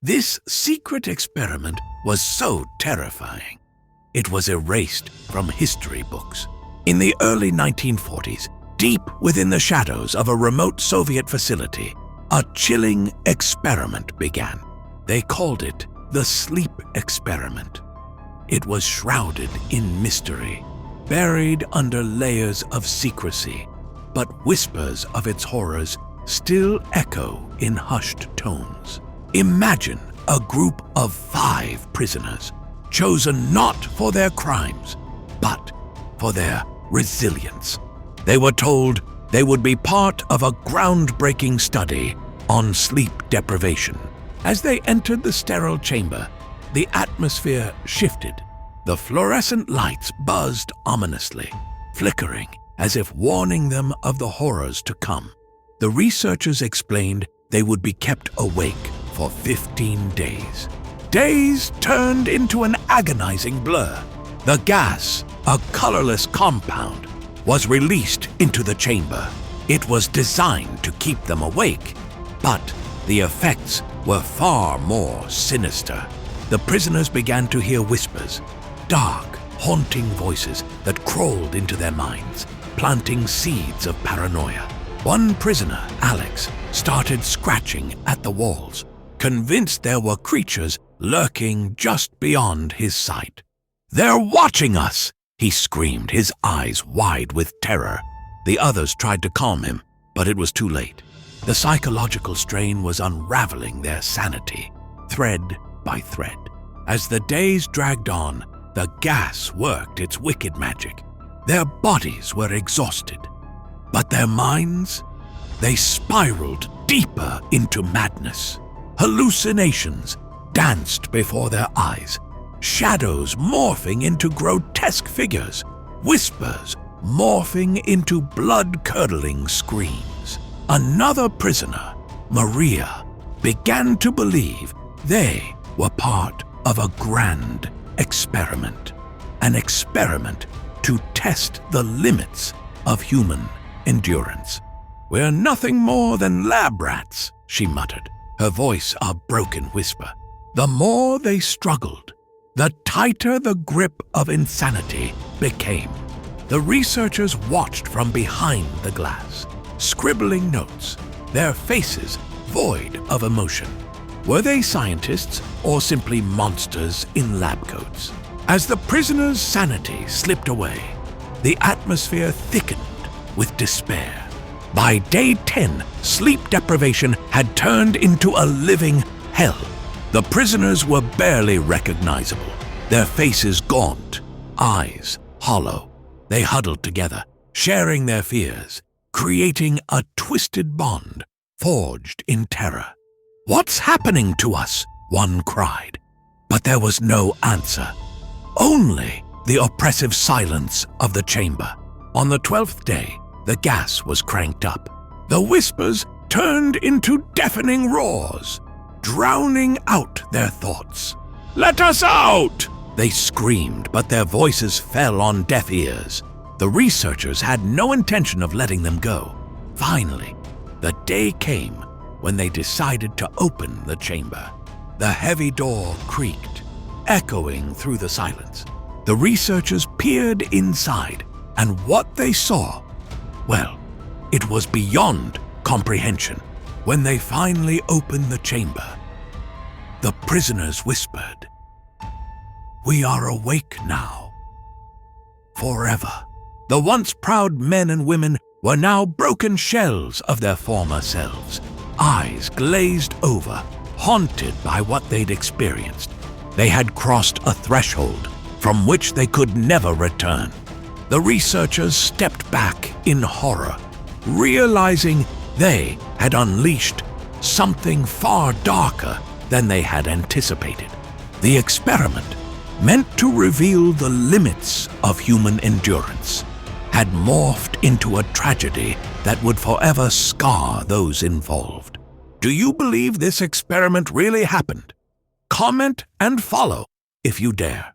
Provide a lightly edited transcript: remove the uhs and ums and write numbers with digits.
This secret experiment was so terrifying, it was erased from history books. In the early 1940s, deep within the shadows of a remote Soviet facility, a chilling experiment began. They called it the sleep experiment. It was shrouded in mystery, buried under layers of secrecy, but whispers of its horrors still echo in hushed tones. Imagine a group of 5 prisoners, chosen not for their crimes, but for their resilience. They were told they would be part of a groundbreaking study on sleep deprivation. As they entered the sterile chamber, the atmosphere shifted. The fluorescent lights buzzed ominously, flickering as if warning them of the horrors to come. The researchers explained they would be kept awake for 15 days. Days turned into an agonizing blur. The gas, a colorless compound, was released into the chamber. It was designed to keep them awake, but the effects were far more sinister. The prisoners began to hear whispers, dark, haunting voices that crawled into their minds, planting seeds of paranoia. One prisoner, Alex, started scratching at the walls, convinced there were creatures lurking just beyond his sight. "They're watching us!" he screamed, his eyes wide with terror. The others tried to calm him, but it was too late. The psychological strain was unraveling their sanity, thread by thread. As the days dragged on, the gas worked its wicked magic. Their bodies were exhausted, but their minds, they spiraled deeper into madness. Hallucinations danced before their eyes, shadows morphing into grotesque figures, whispers morphing into blood-curdling screams. Another prisoner, Maria, began to believe they were part of a grand experiment, an experiment to test the limits of human endurance. "We're nothing more than lab rats," she muttered, her voice a broken whisper. The more they struggled, the tighter the grip of insanity became. The researchers watched from behind the glass, scribbling notes, their faces void of emotion. Were they scientists or simply monsters in lab coats? As the prisoners' sanity slipped away, the atmosphere thickened with despair. By day 10, sleep deprivation had turned into a living hell. The prisoners were barely recognizable, their faces gaunt, eyes hollow. They huddled together, sharing their fears, creating a twisted bond forged in terror. "What's happening to us?" one cried. But there was no answer, only the oppressive silence of the chamber. On the 12th day, the gas was cranked up. The whispers turned into deafening roars, drowning out their thoughts. "Let us out!" they screamed, but their voices fell on deaf ears. The researchers had no intention of letting them go. Finally, the day came when they decided to open the chamber. The heavy door creaked, echoing through the silence. The researchers peered inside, and what they saw, well, it was beyond comprehension. When they finally opened the chamber, the prisoners whispered, "We are awake now. Forever." The once proud men and women were now broken shells of their former selves, eyes glazed over, haunted by what they'd experienced. They had crossed a threshold from which they could never return. The researchers stepped back in horror, realizing they had unleashed something far darker than they had anticipated. The experiment, meant to reveal the limits of human endurance, had morphed into a tragedy that would forever scar those involved. Do you believe this experiment really happened? Comment and follow if you dare.